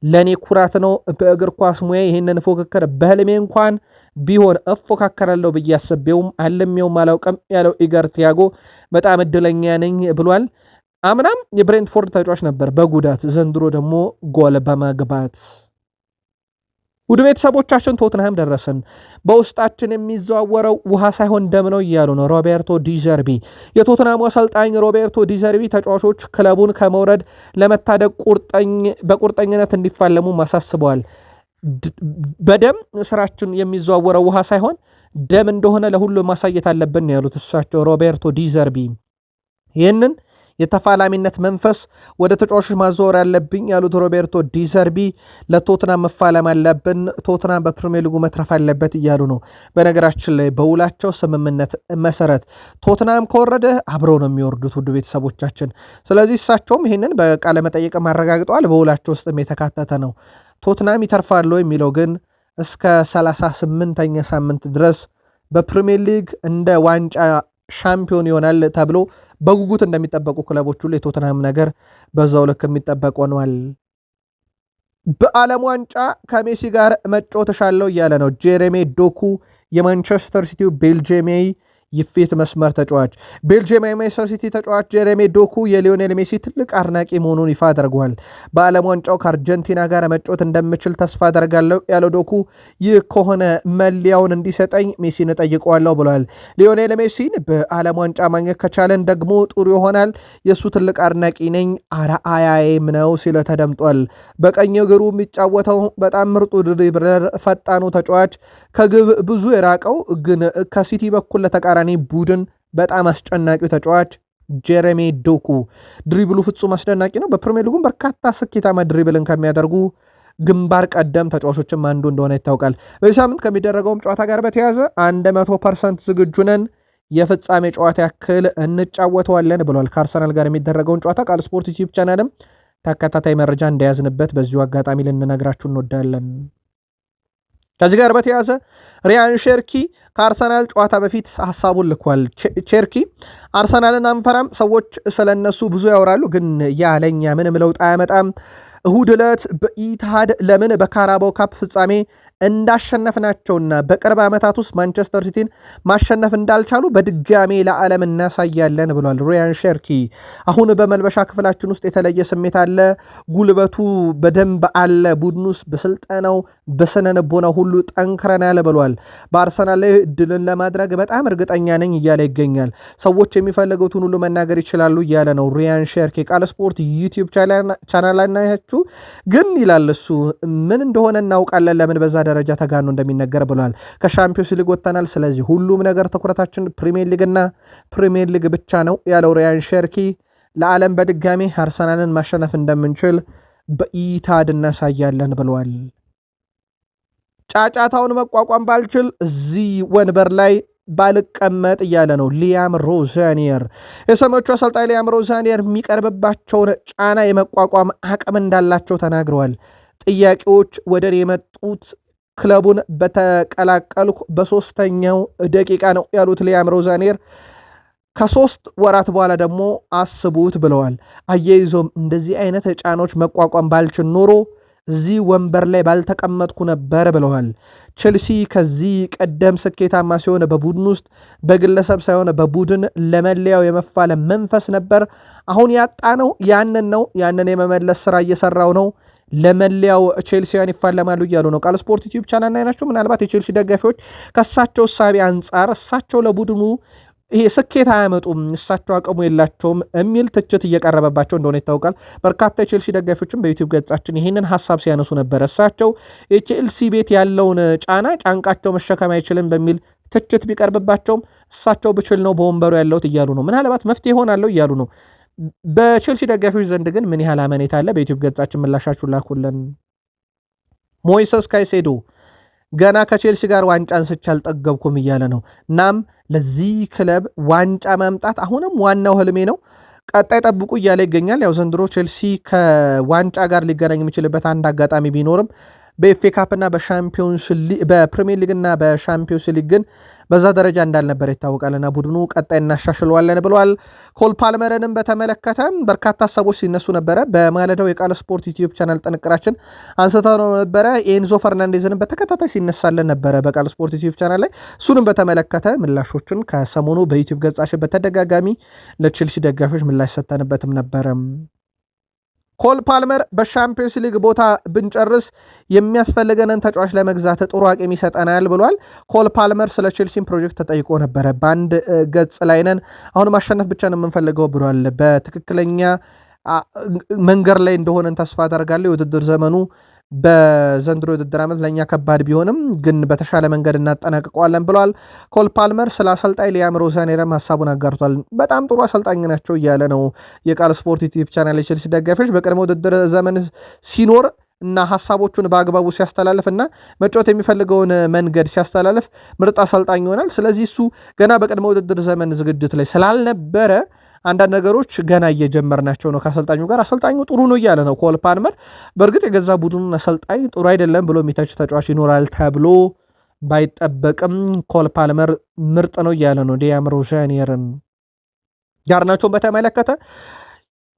ለእኔ ኩራት ነው። በእግር ኳስ ሙያ ይህንን ፉክክር በህልሜ እንኳን ቢሆን እፎካከራለሁ ብዬ አስቤውም አልሜውም አላውቅም ያለው ኢገር ቲያጎ በጣም እድለኛ ነኝ ብሏል። አምናም የብሬንትፎርድ ተጫዋች ነበር በጉዳት፣ ዘንድሮ ደግሞ ጎል በማግባት። ውድ ቤተሰቦቻችን ቶትንሃም ደረስን። በውስጣችን የሚዘዋወረው ውሃ ሳይሆን ደም ነው እያሉ ነው ሮቤርቶ ዲዘርቢ። የቶትንሃሙ አሰልጣኝ ሮቤርቶ ዲዘርቢ ተጫዋቾች ክለቡን ከመውረድ ለመታደግ በቁርጠኝነት እንዲፋለሙ አሳስበዋል። በደም ስራችን የሚዘዋወረው ውሃ ሳይሆን ደም እንደሆነ ለሁሉ ማሳየት አለብን ያሉት እሳቸው ሮቤርቶ ዲዘርቢ ይህንን የተፋላሚነት መንፈስ ወደ ተጫዋቾች ማዘወር ያለብኝ ያሉት ሮቤርቶ ዲዘርቢ ለቶትናም መፋለም አለብን፣ ቶትናም በፕሪሚየር ሊጉ መትረፍ አለበት እያሉ ነው። በነገራችን ላይ በውላቸው ስምምነት መሰረት ቶትናም ከወረደ አብረው ነው የሚወርዱት ውድ ቤተሰቦቻችን። ስለዚህ እሳቸውም ይህንን በቃለ መጠይቅ አረጋግጠዋል። በውላቸው ውስጥም የተካተተ ነው። ቶትናም ይተርፋሉ የሚለው ግን እስከ 38ኛ ሳምንት ድረስ በፕሪሚየር ሊግ እንደ ዋንጫ ሻምፒዮን ይሆናል ተብሎ በጉጉት እንደሚጠበቁ ክለቦች ሁሉ የቶትንሃም ነገር በዛው ልክ የሚጠበቅ ሆኗል። በዓለም ዋንጫ ከሜሲ ጋር መጫወት እሻለሁ እያለ ነው ጄሬሚ ዶኩ የማንቸስተር ሲቲው ቤልጂየማዊ የፊት መስመር ተጫዋች። ቤልጂየማዊ ማንቸስተር ሲቲ ተጫዋች ጄሬሚ ዶኩ የሊዮኔል ሜሲ ትልቅ አድናቂ መሆኑን ይፋ አድርጓል። በዓለም ዋንጫው ከአርጀንቲና ጋር መጫወት እንደምችል ተስፋ አደርጋለሁ ያለው ዶኩ ይህ ከሆነ መለያውን እንዲሰጠኝ ሜሲን እጠይቀዋለሁ ብሏል። ሊዮኔል ሜሲን በዓለም ዋንጫ ማግኘት ከቻለን ደግሞ ጥሩ ይሆናል፣ የእሱ ትልቅ አድናቂ ነኝ፣ አርአያዬም ነው ሲል ተደምጧል። በቀኝ እግሩ የሚጫወተው በጣም ምርጡ ድሪብለር፣ ፈጣኑ ተጫዋች፣ ከግብ ብዙ የራቀው ግን ከሲቲ በኩል ለተቃራኒ ቡድን በጣም አስጨናቂው ተጫዋች ጄሬሚ ዶኩ ድሪብሉ ፍጹም አስደናቂ ነው። በፕሪሚየር ሊጉም በርካታ ስኬታማ ድሪብልን ከሚያደርጉ ግንባር ቀደም ተጫዋቾችም አንዱ እንደሆነ ይታወቃል። በዚህ ሳምንት ከሚደረገውም ጨዋታ ጋር በተያያዘ 100% ዝግጁ ነን፣ የፍጻሜ ጨዋታ ያክል እንጫወተዋለን ብሏል። ከአርሰናል ጋር የሚደረገውን ጨዋታ ቃል ስፖርት ዩቲዩብ ቻናልም ተከታታይ መረጃ እንደያዝንበት በዚሁ አጋጣሚ ልንነግራችሁ እንወዳለን። ከዚህ ጋር በተያዘ ሪያን ሼርኪ ከአርሰናል ጨዋታ በፊት ሐሳቡን ልኳል። ቼርኪ አርሰናልን አንፈራም፣ ሰዎች ስለነሱ ብዙ ያወራሉ፣ ግን ያለኛ ምንም ለውጥ አያመጣም። እሁድ ዕለት በኢትሃድ ለምን በካራባው ካፕ ፍጻሜ እንዳሸነፍናቸውና በቅርብ ዓመታት ውስጥ ማንቸስተር ሲቲን ማሸነፍ እንዳልቻሉ በድጋሜ ለዓለም እናሳያለን ብሏል ሪያን ሼርኪ። አሁን በመልበሻ ክፍላችን ውስጥ የተለየ ስሜት አለ፣ ጉልበቱ በደንብ አለ፣ ቡድን ውስጥ በስልጠናው በስነ ልቦናው ሁሉ ጠንክረናል ብሏል። በአርሰናል ላይ ድልን ለማድረግ በጣም እርግጠኛ ነኝ እያለ ይገኛል። ሰዎች የሚፈልጉትን ሁሉ መናገር ይችላሉ እያለ ነው ሪያን ሼርኪ። ቃል ስፖርት ዩቲዩብ ቻናል ናችሁ ግን ይላል እሱ ምን እንደሆነ እናውቃለን፣ ለምን በዛ ደረጃ ተጋኖ እንደሚነገር ብሏል። ከሻምፒዮንስ ሊግ ወጥተናል፣ ስለዚህ ሁሉም ነገር ትኩረታችን ፕሪሚየር ሊግና ፕሪሚየር ሊግ ብቻ ነው ያለው ሪያን ሼርኪ። ለዓለም በድጋሚ አርሰናልን ማሸነፍ እንደምንችል በኢታድ እናሳያለን ብሏል። ጫጫታውን መቋቋም ባልችል እዚህ ወንበር ላይ ባልቀመጥ እያለ ነው ሊያም ሮዛኒየር። የሰሞቹ አሰልጣኝ ሊያም ሮዛኒየር የሚቀርብባቸውን ጫና የመቋቋም አቅም እንዳላቸው ተናግረዋል። ጥያቄዎች ወደ እኔ የመጡት ክለቡን በተቀላቀልኩ በ3ኛው ደቂቃ ነው ያሉት ሊያም ሮዛኒየር ከ3 ወራት በኋላ ደግሞ አስቡት ብለዋል። አያይዞም እንደዚህ አይነት ጫናዎች መቋቋም ባልችል ኖሮ እዚህ ወንበር ላይ ባልተቀመጥኩ ነበር ብለዋል። ቼልሲ ከዚህ ቀደም ስኬታማ ሲሆን በቡድን ውስጥ በግለሰብ ሳይሆን በቡድን ለመለያው የመፋለም መንፈስ ነበር። አሁን ያጣነው ያንን የመመለስ ስራ እየሰራው ነው። ለመለያው ቼልሲያን ይፋለማሉ እያሉ ነው። ቃል ስፖርት ዩቲዩብ ቻናል ላይ ናቸው። ምናልባት የቼልሲ ደጋፊዎች ከእሳቸው እሳቤ አንጻር እሳቸው ለቡድኑ ይሄ ስኬት አያመጡም፣ እሳቸው አቅሙ የላቸውም የሚል ትችት እየቀረበባቸው እንደሆነ ይታወቃል። በርካታ የቼልሲ ደጋፊዎችም በዩቲዩብ ገጻችን ይህንን ሀሳብ ሲያነሱ ነበር። እሳቸው የቼልሲ ቤት ያለውን ጫንቃቸው መሸከም አይችልም በሚል ትችት ቢቀርብባቸውም እሳቸው ብችል ነው በወንበሩ ያለውት እያሉ ነው። ምናልባት መፍትሄ ሆናለሁ እያሉ ነው። በቼልሲ ደጋፊዎች ዘንድ ግን ምን ያህል አመኔታ አለ? በዩቲዩብ ገጻችን ምላሻችሁ ላኩልን። ሞይሰስ ካይሴዶ ገና ከቼልሲ ጋር ዋንጫ አንስቼ አልጠገብኩም እያለ ነው። እናም ለዚህ ክለብ ዋንጫ ማምጣት አሁንም ዋናው ህልሜ ነው፣ ቀጣይ ጠብቁ እያለ ይገኛል። ያው ዘንድሮ ቼልሲ ከዋንጫ ጋር ሊገናኝ የሚችልበት አንድ አጋጣሚ ቢኖርም በኤፍኤ ካፕና በፕሪሚየር ሊግና በሻምፒዮንስ ሊግ ግን በዛ ደረጃ እንዳልነበር ይታወቃልና ቡድኑ ቀጣይ እናሻሽለዋለን ብለዋል። ኮል ፓልመርንም በተመለከተ በርካታ ሀሳቦች ሲነሱ ነበረ። በማለዳው የቃል ስፖርት ዩቲዩብ ቻናል ጥንቅራችን አንስተው ነበረ። ኤንዞ ፈርናንዴዝንም በተከታታይ ሲነሳለን ነበረ በቃል ስፖርት ዩቲዩብ ቻናል ላይ። እሱንም በተመለከተ ምላሾችን ከሰሞኑ በዩቲዩብ ገጻችን በተደጋጋሚ ለቼልሲ ደጋፊዎች ምላሽ ሰተንበትም ነበረ። ኮል ፓልመር በሻምፒዮንስ ሊግ ቦታ ብንጨርስ የሚያስፈልገንን ተጫዋች ለመግዛት ጥሩ አቅም ይሰጠናል ብሏል። ኮል ፓልመር ስለ ቼልሲን ፕሮጀክት ተጠይቆ ነበረ። በአንድ ገጽ ላይ ነን፣ አሁን ማሸነፍ ብቻ ነው የምንፈልገው ብሏል። በትክክለኛ መንገድ ላይ እንደሆነን ተስፋ አደርጋለሁ። የውድድር ዘመኑ በዘንድሮ የውድድር ዓመት ለእኛ ከባድ ቢሆንም ግን በተሻለ መንገድ እናጠናቅቀዋለን ብለዋል። ኮል ፓልመር ስለ አሰልጣኝ ሊያም ሮዛኔረም ሀሳቡን አጋርቷል። በጣም ጥሩ አሰልጣኝ ናቸው እያለ ነው የቃል ስፖርት ዩቲዩብ ቻናል የቼልሲ ደጋፊዎች በቅድመ ውድድር ዘመን ሲኖር እና ሀሳቦቹን በአግባቡ ሲያስተላልፍ እና መጫወት የሚፈልገውን መንገድ ሲያስተላልፍ ምርጥ አሰልጣኝ ይሆናል። ስለዚህ እሱ ገና በቅድመ ውድድር ዘመን ዝግጅት ላይ ስላልነበረ አንዳንድ ነገሮች ገና እየጀመርናቸው ነው ከአሰልጣኙ ጋር። አሰልጣኙ ጥሩ ነው እያለ ነው ኮል ፓልመር። በእርግጥ የገዛ ቡድኑን አሰልጣኝ ጥሩ አይደለም ብሎ የሚተች ተጫዋች ይኖራል ተብሎ ባይጠበቅም ኮል ፓልመር ምርጥ ነው እያለ ነው። ሊያም ሮዛኒየርን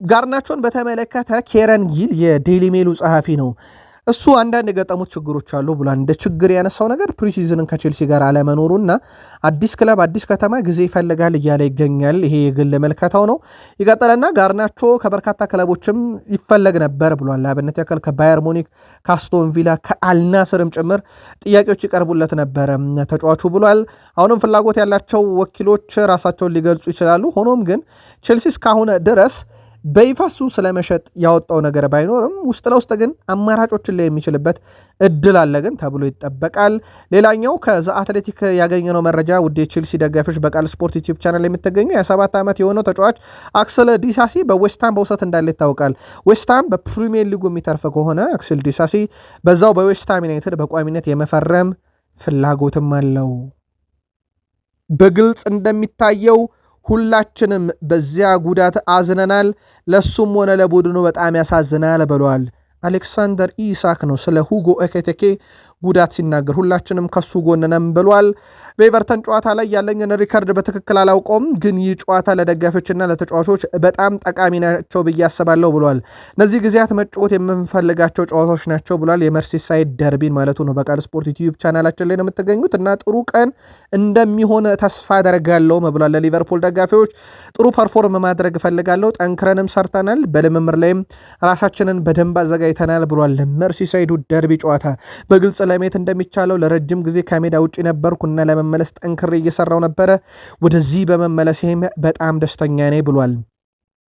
ጋርናቾን በተመለከተ ኬረን ጊል የዴይሊ ሜሉ ጸሐፊ ነው። እሱ አንዳንድ የገጠሙት ችግሮች አሉ ብሏል። እንደ ችግር ያነሳው ነገር ፕሪሲዝንን ከቼልሲ ጋር አለመኖሩና አዲስ ክለብ አዲስ ከተማ ጊዜ ይፈልጋል እያለ ይገኛል። ይሄ የግል መልከታው ነው። ይቀጥልና ጋርናቾ ከበርካታ ክለቦችም ይፈለግ ነበር ብሏል። ለአብነት ያክል ከባየር ሙኒክ፣ ከአስቶን ቪላ፣ ከአልናስርም ጭምር ጥያቄዎች ይቀርቡለት ነበረ ተጫዋቹ ብሏል። አሁንም ፍላጎት ያላቸው ወኪሎች ራሳቸውን ሊገልጹ ይችላሉ። ሆኖም ግን ቼልሲ እስካሁን ድረስ በይፋ እሱ ስለመሸጥ ያወጣው ነገር ባይኖርም ውስጥ ለውስጥ ግን አማራጮችን ላይ የሚችልበት እድል አለ ግን ተብሎ ይጠበቃል። ሌላኛው ከዛ አትሌቲክ ያገኘነው መረጃ ውድ የቼልሲ ደጋፊዎች በቃል ስፖርት ዩቲዩብ ቻናል የሚተገኙ የ7 ዓመት የሆነው ተጫዋች አክሰል ዲሳሲ በዌስትሃም በውሰት እንዳለ ይታወቃል። ዌስትሃም በፕሪሚየር ሊጉ የሚተርፍ ከሆነ አክሰል ዲሳሲ በዛው በዌስትሃም ዩናይትድ በቋሚነት የመፈረም ፍላጎትም አለው። በግልጽ እንደሚታየው ሁላችንም በዚያ ጉዳት አዝነናል፣ ለሱም ሆነ ለቡድኑ በጣም ያሳዝናል ብለዋል። አሌክሳንደር ኢሳክ ነው ስለ ሁጎ ኤኪቲኬ ጉዳት ሲናገር ሁላችንም ከሱ ጎን ነን ብሏል። በኤቨርተን ጨዋታ ላይ ያለኝን ሪከርድ በትክክል አላውቀውም፣ ግን ይህ ጨዋታ ለደጋፊዎችና ለተጫዋቾች በጣም ጠቃሚ ናቸው ብዬ አስባለሁ ብሏል። እነዚህ ጊዜያት መጫወት የምንፈልጋቸው ጨዋታዎች ናቸው ብሏል። የመርሲሳይድ ደርቢን ማለቱ ነው። በቃል ስፖርት ዩቲዩብ ቻናላችን ላይ ነው የምትገኙት እና ጥሩ ቀን እንደሚሆን ተስፋ አደርጋለሁ ብሏል። ለሊቨርፑል ደጋፊዎች ጥሩ ፐርፎርም ማድረግ እፈልጋለሁ፣ ጠንክረንም ሰርተናል፣ በልምምር ላይም ራሳችንን በደንብ አዘጋጅተናል ብሏል። ለመርሲሳይዱ ደርቢ ጨዋታ በግልጽ ለማየት እንደሚቻለው ለረጅም ጊዜ ከሜዳ ውጭ ነበርኩና ለመመለስ ጠንክሬ እየሰራው ነበረ። ወደዚህ በመመለሴም በጣም ደስተኛ ነኝ ብሏል።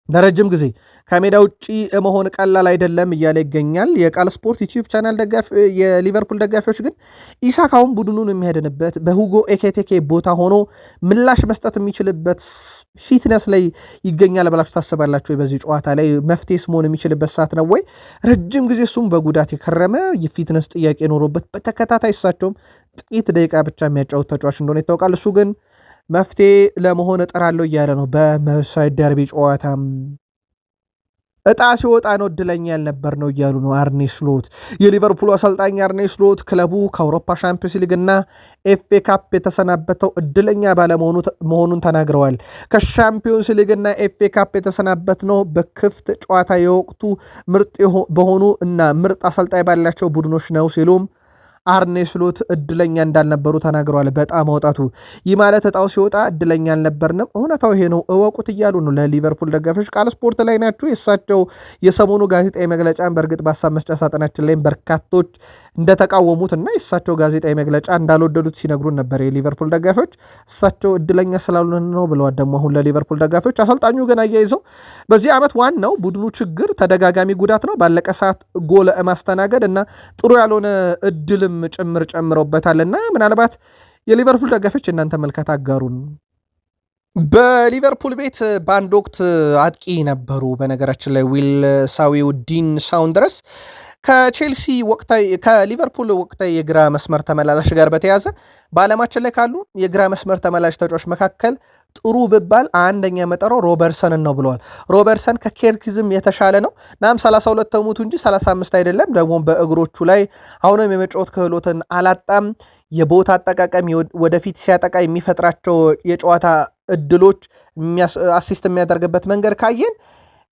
ለረጅም ጊዜ ከሜዳ ውጭ መሆን ቀላል አይደለም እያለ ይገኛል። የቃል ስፖርት ዩቲዩብ ቻናል የሊቨርፑል ደጋፊዎች ግን ኢሳክ አሁን ቡድኑን የሚያድንበት በሁጎ ኤኬቴኬ ቦታ ሆኖ ምላሽ መስጠት የሚችልበት ፊትነስ ላይ ይገኛል ብላችሁ ታስባላችሁ? በዚህ ጨዋታ ላይ መፍትሄስ መሆን የሚችልበት ሰዓት ነው ወይ? ረጅም ጊዜ እሱም በጉዳት የከረመ የፊትነስ ጥያቄ ኖሮበት በተከታታይ እሳቸውም ጥቂት ደቂቃ ብቻ የሚያጫውት ተጫዋች እንደሆነ ይታወቃል። እሱ ግን መፍትሄ ለመሆን እጥራለሁ እያለ ነው። በመርሲሳይድ ደርቢ ጨዋታ እጣ ሲወጣ ነው እድለኛ ያልነበር ነው እያሉ ነው አርኔ ስሎት። የሊቨርፑል አሰልጣኝ አርኔ ስሎት ክለቡ ከአውሮፓ ሻምፒዮንስ ሊግ እና ኤፍኤ ካፕ የተሰናበተው እድለኛ ባለመሆኑን ተናግረዋል። ከሻምፒዮንስ ሊግ እና ኤፍኤ ካፕ የተሰናበት ነው በክፍት ጨዋታ የወቅቱ ምርጥ በሆኑ እና ምርጥ አሰልጣኝ ባላቸው ቡድኖች ነው ሲሉም አርኔ ስሎት እድለኛ እንዳልነበሩ ተናግረዋል። በጣም መውጣቱ ይህ ማለት እጣው ሲወጣ እድለኛ አልነበርንም፣ እውነታው ይሄ ነው እወቁት እያሉ ነው ለሊቨርፑል ደጋፊዎች። ቃል ስፖርት ላይ ናችሁ። የእሳቸው የሰሞኑ ጋዜጣዊ መግለጫን በእርግጥ በሀሳብ መስጫ ሳጥናችን ላይም በርካቶች እንደተቃወሙት እና የእሳቸው ጋዜጣዊ መግለጫ እንዳልወደዱት ሲነግሩን ነበር የሊቨርፑል ደጋፊዎች። እሳቸው እድለኛ ስላልሆነ ነው ብለዋል። ደግሞ አሁን ለሊቨርፑል ደጋፊዎች አሰልጣኙ ግን አያይዘው በዚህ ዓመት ዋናው ቡድኑ ችግር ተደጋጋሚ ጉዳት ነው፣ ባለቀ ሰዓት ጎል ማስተናገድ እና ጥሩ ያልሆነ እድልም ጭምር ጨምረውበታልና ምናልባት የሊቨርፑል ደጋፊዎች እናንተ መልከት አጋሩን። በሊቨርፑል ቤት በአንድ ወቅት አጥቂ ነበሩ። በነገራችን ላይ ዊል ሳዊው ዲን ሳውንድረስ ከሊቨርፑል ወቅታዊ የግራ መስመር ተመላላሽ ጋር በተያዘ በዓለማችን ላይ ካሉ የግራ መስመር ተመላላሽ ተጫዋች መካከል ጥሩ ብባል አንደኛ መጠረው ሮበርሰንን ነው ብለዋል። ሮበርሰን ከኬርኪዝም የተሻለ ነው። ናም 32 ተሙቱ እንጂ 35 አይደለም። ደግሞ በእግሮቹ ላይ አሁንም የመጫወት ክህሎትን አላጣም። የቦታ አጠቃቀም ወደፊት ሲያጠቃ የሚፈጥራቸው የጨዋታ እድሎች አሲስት የሚያደርግበት መንገድ ካየን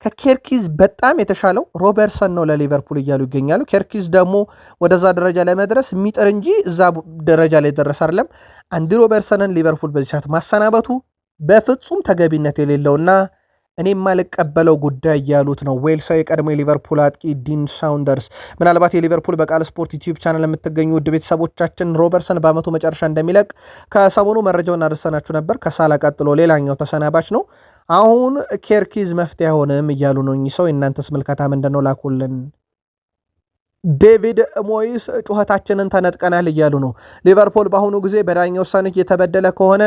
ከኬርኪዝ በጣም የተሻለው ሮበርሰን ነው ለሊቨርፑል እያሉ ይገኛሉ። ኬርኪዝ ደግሞ ወደዛ ደረጃ ላይ መድረስ የሚጥር እንጂ እዛ ደረጃ ላይ ደረስ አይደለም። አንዲ ሮበርሰንን ሊቨርፑል በዚህ ሰዓት ማሰናበቱ በፍጹም ተገቢነት የሌለውና እኔ የማልቀበለው ጉዳይ እያሉት ነው ዌልሳዊ የቀድሞ የሊቨርፑል አጥቂ ዲን ሳውንደርስ። ምናልባት የሊቨርፑል በቃል ስፖርት ዩቲዩብ ቻናል የምትገኙ ውድ ቤተሰቦቻችን ሮበርሰን በዓመቱ መጨረሻ እንደሚለቅ ከሰሞኑ መረጃውን አድርሰናችሁ ነበር። ከሳላ ቀጥሎ ሌላኛው ተሰናባች ነው። አሁን ኬርኪዝ መፍትሄ አይሆንም እያሉ ነው እኚህ ሰው። የእናንተስ ምልከታ ምንድን ነው? ላኩልን። ዴቪድ ሞይስ ጩኸታችንን ተነጥቀናል እያሉ ነው። ሊቨርፑል በአሁኑ ጊዜ በዳኛ ውሳኔ የተበደለ ከሆነ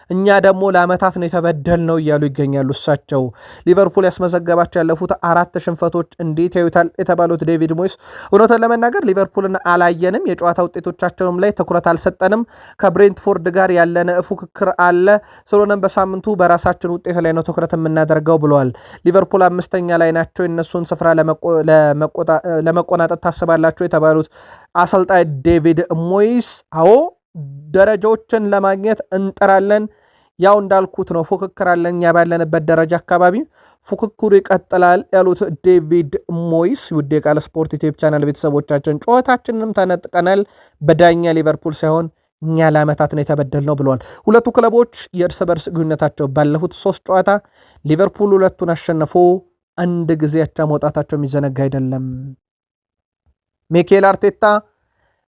እኛ ደግሞ ለዓመታት ነው የተበደል ነው እያሉ ይገኛሉ። እሳቸው ሊቨርፑል ያስመዘገባቸው ያለፉት 4 ሽንፈቶች እንዴት ያዩታል የተባሉት ዴቪድ ሞይስ እውነቱን ለመናገር ሊቨርፑልን አላየንም፣ የጨዋታ ውጤቶቻቸውም ላይ ትኩረት አልሰጠንም፣ ከብሬንትፎርድ ጋር ያለን ፉክክር አለ፣ ስለሆነም በሳምንቱ በራሳችን ውጤት ላይ ነው ትኩረት የምናደርገው ብለዋል። ሊቨርፑል 5ኛ ላይ ናቸው። የነሱን ስፍራ ለመቆናጠጥ ታስባል ላቸው የተባሉት አሰልጣኝ ዴቪድ ሞይስ አዎ ደረጃዎችን ለማግኘት እንጠራለን፣ ያው እንዳልኩት ነው ፉክክር አለን፣ እኛ ባለንበት ደረጃ አካባቢ ፉክክሩ ይቀጥላል ያሉት ዴቪድ ሞይስ ውድ የቃል ስፖርት ዩቲዩብ ቻናል ቤተሰቦቻችን ጨዋታችንንም ተነጥቀናል፣ በዳኛ ሊቨርፑል ሳይሆን እኛ ለዓመታት ነው የተበደልነው ብለዋል። ሁለቱ ክለቦች የእርስ በርስ ግንኙነታቸው ባለፉት 3 ጨዋታ ሊቨርፑል 2ቱን አሸንፎ አንድ ጊዜ አቻ መውጣታቸው የሚዘነጋ አይደለም። ሚኬል አርቴታ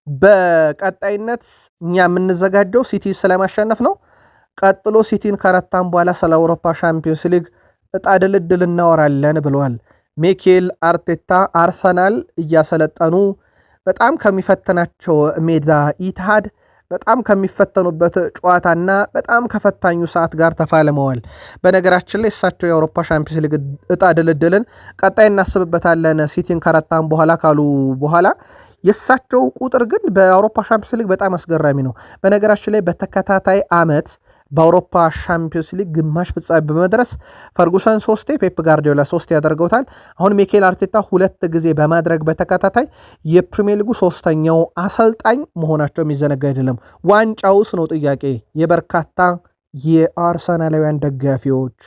በቀጣይነት እኛ የምንዘጋጀው ሲቲ ስለማሸነፍ ነው። ቀጥሎ ሲቲን ከረታም በኋላ ስለ አውሮፓ ሻምፒዮንስ ሊግ እጣ ድልድል እናወራለን ብለዋል። ሚኬል አርቴታ አርሰናል እያሰለጠኑ በጣም ከሚፈተናቸው ሜዳ ኢትሃድ በጣም ከሚፈተኑበት ጨዋታና በጣም ከፈታኙ ሰዓት ጋር ተፋልመዋል። በነገራችን ላይ እሳቸው የአውሮፓ ሻምፒዮንስ ሊግ እጣ ድልድልን ቀጣይ እናስብበታለን ሲቲን ከረታም በኋላ ካሉ በኋላ የእሳቸው ቁጥር ግን በአውሮፓ ሻምፒዮንስ ሊግ በጣም አስገራሚ ነው። በነገራችን ላይ በተከታታይ ዓመት በአውሮፓ ሻምፒዮንስ ሊግ ግማሽ ፍጻሜ በመድረስ ፈርጉሰን 3 ፔፕ ጋርዲዮላ 3 ያደርገውታል። አሁን ሚኬል አርቴታ 2 ጊዜ በማድረግ በተከታታይ የፕሪሚየር ሊጉ 3ኛው አሰልጣኝ መሆናቸው የሚዘነጋ አይደለም። ዋንጫውስ ነው ጥያቄ የበርካታ የአርሰናላውያን ደጋፊዎች።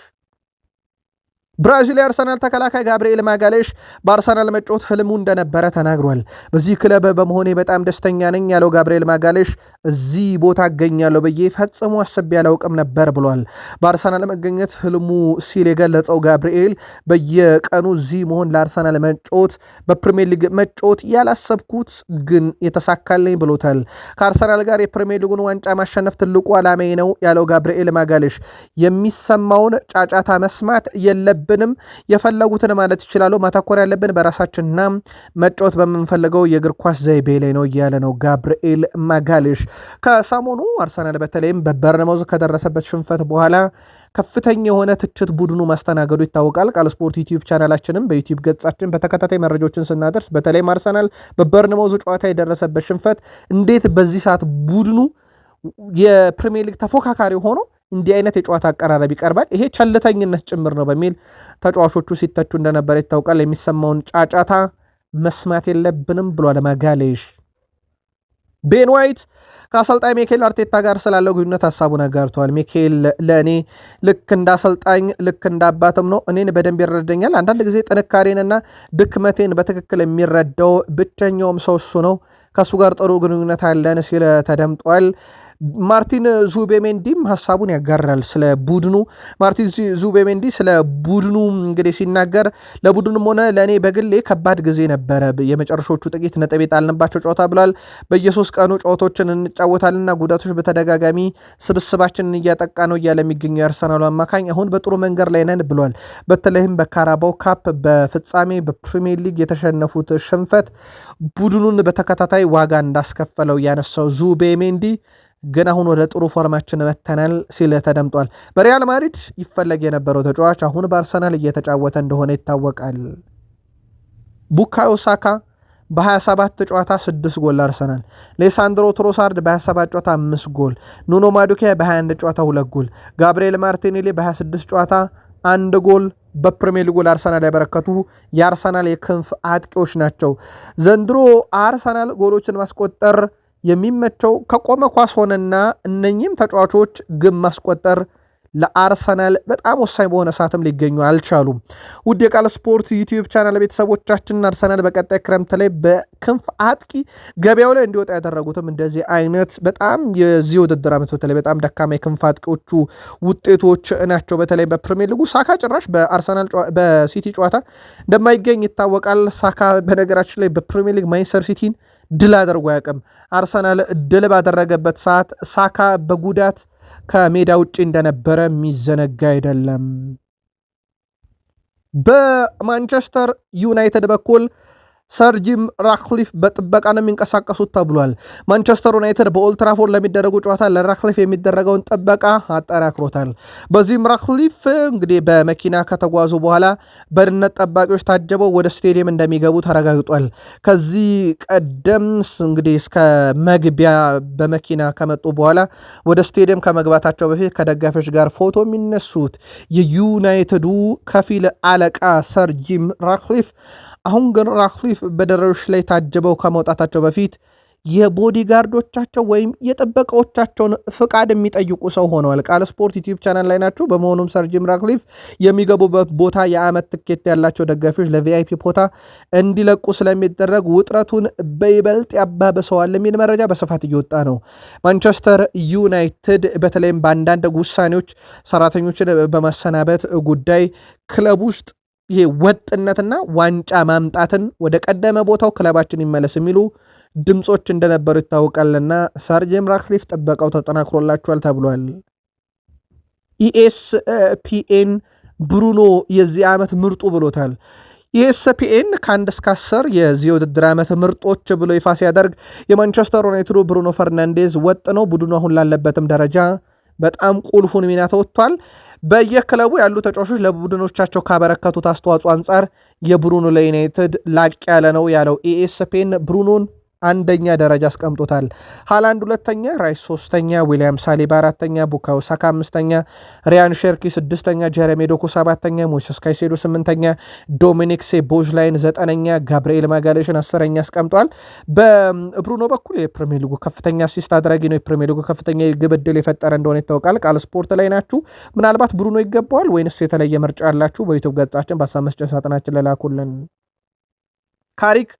ብራዚል የአርሰናል ተከላካይ ጋብርኤል ማጋሌሽ በአርሰናል መጫወት ህልሙ እንደነበረ ተናግሯል። በዚህ ክለብ በመሆኔ በጣም ደስተኛ ነኝ ያለው ጋብርኤል ማጋሌሽ እዚህ ቦታ አገኛለሁ ብዬ ፈጽሞ አስቤ አላውቅም ነበር ብሏል። በአርሰናል መገኘት ህልሙ ሲል የገለጸው ጋብርኤል በየቀኑ እዚህ መሆን፣ ለአርሰናል መጫወት፣ በፕሪሚየር ሊግ መጫወት ያላሰብኩት ግን የተሳካልኝ ብሎታል። ከአርሰናል ጋር የፕሪሚየር ሊጉን ዋንጫ ማሸነፍ ትልቁ ዓላማዬ ነው ያለው ጋብርኤል ማጋሌሽ የሚሰማውን ጫጫታ መስማት የለብንም፣ የፈለጉትን ማለት ይችላሉ። ማተኮር ያለብን በራሳችንና መጫወት በምንፈልገው የእግር ኳስ ዘይቤ ላይ ነው እያለ ነው ጋብርኤል ማጋሌሽ። ከሰሞኑ አርሰናል በተለይም በበርነማውዝ ከደረሰበት ሽንፈት በኋላ ከፍተኛ የሆነ ትችት ቡድኑ ማስተናገዱ ይታወቃል። ቃል ስፖርት ዩቲዩብ ቻናላችንም በዩቲዩብ ገጻችን በተከታታይ መረጃዎችን ስናደርስ በተለይም አርሰናል በበርነማውዝ ጨዋታ የደረሰበት ሽንፈት እንዴት በዚህ ሰዓት ቡድኑ የፕሪሚየር ሊግ ተፎካካሪ ሆኖ እንዲህ አይነት የጨዋታ አቀራረብ ይቀርባል፣ ይሄ ቸልተኝነት ጭምር ነው በሚል ተጫዋቾቹ ሲተቹ እንደነበረ ይታወቃል። የሚሰማውን ጫጫታ መስማት የለብንም ብሏል ማጋሌሽ። ቤን ዋይት ከአሰልጣኝ ሚኬል አርቴታ ጋር ስላለው ግንኙነት ሀሳቡን አጋርተዋል። ሚኬል ለእኔ ልክ እንደ አሰልጣኝ ልክ እንደ አባትም ነው። እኔን በደንብ ይረዳኛል። አንዳንድ ጊዜ ጥንካሬንና ድክመቴን በትክክል የሚረዳው ብቸኛውም ሰው እሱ ነው። ከእሱ ጋር ጥሩ ግንኙነት አለን ሲል ተደምጧል። ማርቲን ዙቤሜንዲም ሀሳቡን ያጋራል ስለ ቡድኑ። ማርቲን ዙቤሜንዲ ስለ ቡድኑ እንግዲህ ሲናገር ለቡድኑም ሆነ ለእኔ በግሌ ከባድ ጊዜ ነበረ፣ የመጨረሻዎቹ ጥቂት ነጥብ የጣልንባቸው ጨዋታ ብሏል። በየ3 ቀኑ ጨዋታዎችን እንጫወታልና ጉዳቶች በተደጋጋሚ ስብስባችንን እያጠቃ ነው እያለ የሚገኘው የአርሰናሉ አማካኝ አሁን በጥሩ መንገድ ላይ ነን ብሏል። በተለይም በካራባው ካፕ በፍጻሜ በፕሪሚየር ሊግ የተሸነፉት ሽንፈት ቡድኑን በተከታታይ ዋጋ እንዳስከፈለው ያነሳው ዙቤሜንዲ ግን አሁን ወደ ጥሩ ፎርማችን መተናል ሲል ተደምጧል። በሪያል ማድሪድ ይፈለግ የነበረው ተጫዋች አሁን በአርሰናል እየተጫወተ እንደሆነ ይታወቃል። ቡካዮ ሳካ በ27 ጨዋታ 6 ጎል አርሰናል። ሌሳንድሮ ትሮሳርድ በ27 ጨዋታ 5 ጎል፣ ኑኖ ማዱኬ በ21 ጨዋታ 2 ጎል፣ ጋብርኤል ማርቲኔሊ በ26 ጨዋታ 1 ጎል በፕሪሚየር ሊጉ አርሰናል ያበረከቱ የአርሰናል የክንፍ አጥቂዎች ናቸው። ዘንድሮ አርሰናል ጎሎችን ማስቆጠር የሚመቸው ከቆመ ኳስ ሆነና እነኚህም ተጫዋቾች ግብ ማስቆጠር ለአርሰናል በጣም ወሳኝ በሆነ ሰዓትም ሊገኙ አልቻሉም። ውድ የቃል ስፖርት ዩቲዩብ ቻናል ቤተሰቦቻችን አርሰናል በቀጣይ ክረምት ላይ በክንፍ አጥቂ ገበያው ላይ እንዲወጣ ያደረጉትም እንደዚህ አይነት በጣም የዚህ ውድድር ዓመት በተለይ በጣም ደካማ የክንፍ አጥቂዎቹ ውጤቶች ናቸው። በተለይ በፕሪሚየር ሊጉ ሳካ ጭራሽ በሲቲ ጨዋታ እንደማይገኝ ይታወቃል። ሳካ በነገራችን ላይ በፕሪሚየር ሊግ ማንቸስተር ሲቲን ድል አድርጎ አያውቅም። አርሰናል ድል ባደረገበት ሰዓት ሳካ በጉዳት ከሜዳ ውጭ እንደነበረ የሚዘነጋ አይደለም። በማንቸስተር ዩናይትድ በኩል ሰር ጂም ራትክሊፍ በጥበቃ ነው የሚንቀሳቀሱት ተብሏል። ማንቸስተር ዩናይትድ በኦልትራፎርድ ለሚደረጉ ጨዋታ ለራትክሊፍ የሚደረገውን ጥበቃ አጠናክሮታል። በዚህም ራትክሊፍ እንግዲህ በመኪና ከተጓዙ በኋላ በደህንነት ጠባቂዎች ታጀበው ወደ ስቴዲየም እንደሚገቡ ተረጋግጧል። ከዚህ ቀደም እንግዲህ እስከ መግቢያ በመኪና ከመጡ በኋላ ወደ ስቴዲየም ከመግባታቸው በፊት ከደጋፊዎች ጋር ፎቶ የሚነሱት የዩናይትዱ ከፊል አለቃ ሰር ጂም ራትክሊፍ አሁን ግን ራትክሊፍ በደረጃዎች ላይ ታጅበው ከመውጣታቸው በፊት የቦዲጋርዶቻቸው ወይም የጥበቃዎቻቸውን ፍቃድ የሚጠይቁ ሰው ሆነዋል። ቃል ስፖርት ዩቲዩብ ቻናል ላይ ናቸው። በመሆኑም ሰር ጂም ራትክሊፍ የሚገቡበት ቦታ የዓመት ትኬት ያላቸው ደጋፊዎች ለቪአይፒ ቦታ እንዲለቁ ስለሚደረግ ውጥረቱን በይበልጥ ያባብሰዋል የሚል መረጃ በስፋት እየወጣ ነው። ማንቸስተር ዩናይትድ በተለይም በአንዳንድ ውሳኔዎች ሰራተኞችን በማሰናበት ጉዳይ ክለብ ውስጥ ይሄ ወጥነትና ዋንጫ ማምጣትን ወደ ቀደመ ቦታው ክለባችን ይመለስ የሚሉ ድምፆች እንደነበሩ ይታወቃልና ሰር ጂም ራትክሊፍ ጥበቃው ተጠናክሮላቸዋል ተብሏል። ኢኤስፒኤን ብሩኖ የዚህ ዓመት ምርጡ ብሎታል። ኢኤስፒኤን ከ1 እስከ 10 የዚህ ውድድር ዓመት ምርጦች ብሎ ይፋ ሲያደርግ የማንቸስተር ዩናይትዱ ብሩኖ ፈርናንዴዝ ወጥ ነው። ቡድኑ አሁን ላለበትም ደረጃ በጣም ቁልፉን ሚና ተወጥቷል። በየክለቡ ያሉ ተጫዋቾች ለቡድኖቻቸው ካበረከቱት አስተዋጽኦ አንጻር የብሩኖ ለዩናይትድ ላቅ ያለ ነው ያለው ኢኤስፒኤን ብሩኖን አንደኛ ደረጃ አስቀምጦታል። ሃላንድ ሁለተኛ፣ ራይስ ሶስተኛ፣ ዊሊያም ሳሊባ አራተኛ፣ ቡካዮ ሳካ አምስተኛ፣ ሪያን ሼርኪ ስድስተኛ፣ ጀረሚ ዶኩ ሰባተኛ፣ ሞይሰስ ካይሴዶ ስምንተኛ፣ ዶሚኒክ ሶቦስላይን ዘጠነኛ፣ ጋብርኤል ማጋሌሽን አስረኛ አስቀምጧል። በብሩኖ በኩል የፕሪሚየር ሊጉ ከፍተኛ አሲስት አድራጊ ነው። የፕሪሚየር ሊጉ ከፍተኛ የግብ ዕድል የፈጠረ እንደሆነ ይታወቃል። ቃል ስፖርት ላይ ናችሁ። ምናልባት ብሩኖ ይገባዋል ወይንስ የተለየ ምርጫ አላችሁ? በዩቱብ ገጻችን በሀሳብ መስጫ ሳጥናችን ለላኩልን። ካሪክ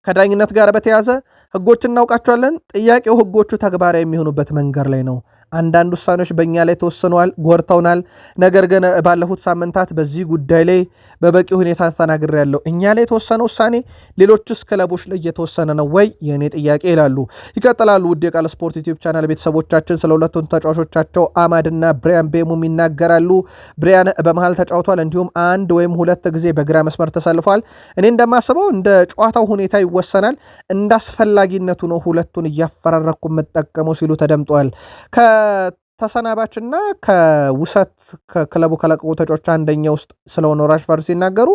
ከዳኝነት ጋር በተያዘ ህጎች እናውቃቸዋለን። ጥያቄው ህጎቹ ተግባራዊ የሚሆኑበት መንገድ ላይ ነው። አንዳንድ ውሳኔዎች በእኛ ላይ ተወስነዋል፣ ጎርተውናል። ነገር ግን ባለፉት ሳምንታት በዚህ ጉዳይ ላይ በበቂ ሁኔታ ተናግሬያለሁ። እኛ ላይ የተወሰነ ውሳኔ ሌሎችስ ክለቦች ላይ እየተወሰነ ነው ወይ የእኔ ጥያቄ ይላሉ። ይቀጥላሉ። ውድ የቃል ስፖርት ዩቲዩብ ቻናል ቤተሰቦቻችን ስለ ሁለቱን ተጫዋቾቻቸው አማድና ብሪያን ቤሙም ይናገራሉ። ብሪያን በመሃል ተጫውቷል፣ እንዲሁም አንድ ወይም ሁለት ጊዜ በግራ መስመር ተሰልፏል። እኔ እንደማስበው እንደ ጨዋታው ሁኔታ ይወሰናል፣ እንደ አስፈላጊነቱ ነው ሁለቱን እያፈራረኩ የምጠቀመው ሲሉ ተደምጠዋል። ከተሰናባችና ከውሰት ከክለቡ ከለቀቁ ተጫዋቾች አንደኛ ውስጥ ስለሆነው ራሽፎርድ ሲናገሩ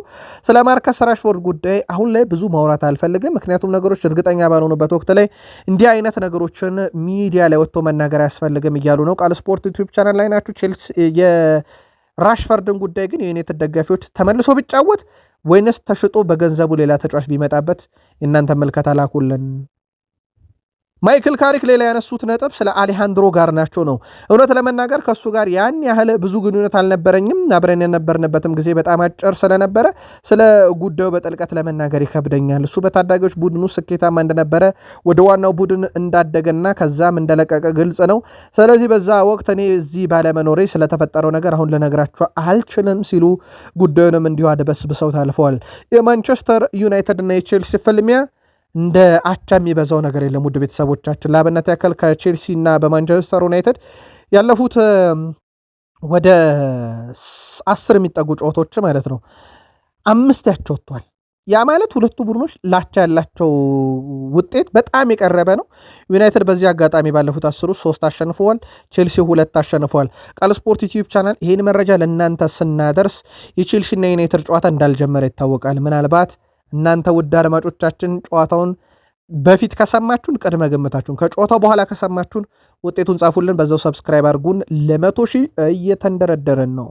ስለ ማርከስ ራሽፎርድ ጉዳይ አሁን ላይ ብዙ ማውራት አልፈልግም፣ ምክንያቱም ነገሮች እርግጠኛ ባልሆኑበት ወቅት ላይ እንዲህ አይነት ነገሮችን ሚዲያ ላይ ወጥቶ መናገር አያስፈልግም እያሉ ነው። ቃል ስፖርት ዩቲዩብ ቻናል ላይ ናችሁ። ቼልሲ የራሽፎርድን ጉዳይ ግን የዩናይትድ ደጋፊዎች ተመልሶ ቢጫወት ወይንስ ተሽጦ በገንዘቡ ሌላ ተጫዋች ቢመጣበት የእናንተ መልከታ ላኩልን። ማይክል ካሪክ ሌላ ያነሱት ነጥብ ስለ አሌሃንድሮ ጋርናቾ ነው። እውነት ለመናገር ከእሱ ጋር ያን ያህል ብዙ ግንኙነት አልነበረኝም። አብረን የነበርንበትም ጊዜ በጣም አጭር ስለነበረ ስለ ጉዳዩ በጥልቀት ለመናገር ይከብደኛል። እሱ በታዳጊዎች ቡድኑ ስኬታማ እንደነበረ፣ ወደ ዋናው ቡድን እንዳደገና ከዛም እንደለቀቀ ግልጽ ነው። ስለዚህ በዛ ወቅት እኔ እዚህ ባለመኖሬ ስለተፈጠረው ነገር አሁን ልነግራቸው አልችልም ሲሉ ጉዳዩንም እንዲሁ አድበስብሰው ታልፈዋል። የማንቸስተር ዩናይትድ እና የቼልሲ ፍልሚያ እንደ አቻ የሚበዛው ነገር የለም። ውድ ቤተሰቦቻችን ለአብነት ያክል ከቼልሲ እና በማንቸስተር ዩናይትድ ያለፉት ወደ 10 የሚጠጉ ጨዋታዎች ማለት ነው 5 ያቸው ወጥቷል። ያ ማለት ሁለቱ ቡድኖች ላቻ ያላቸው ውጤት በጣም የቀረበ ነው። ዩናይትድ በዚህ አጋጣሚ ባለፉት 10 አሸንፈዋል፣ ቼልሲ 2 አሸንፈዋል። ቃል ስፖርት ዩቲዩብ ቻናል ይህን መረጃ ለእናንተ ስናደርስ የቼልሲና የዩናይትድ ጨዋታ እንዳልጀመረ ይታወቃል። ምናልባት እናንተ ውድ አድማጮቻችን ጨዋታውን በፊት ከሰማችሁን ቅድመ ግምታችሁን፣ ከጨዋታው በኋላ ከሰማችሁን ውጤቱን ጻፉልን። በዛው ሰብስክራይብ አድርጉን። ለ100,000 እየተንደረደረን ነው።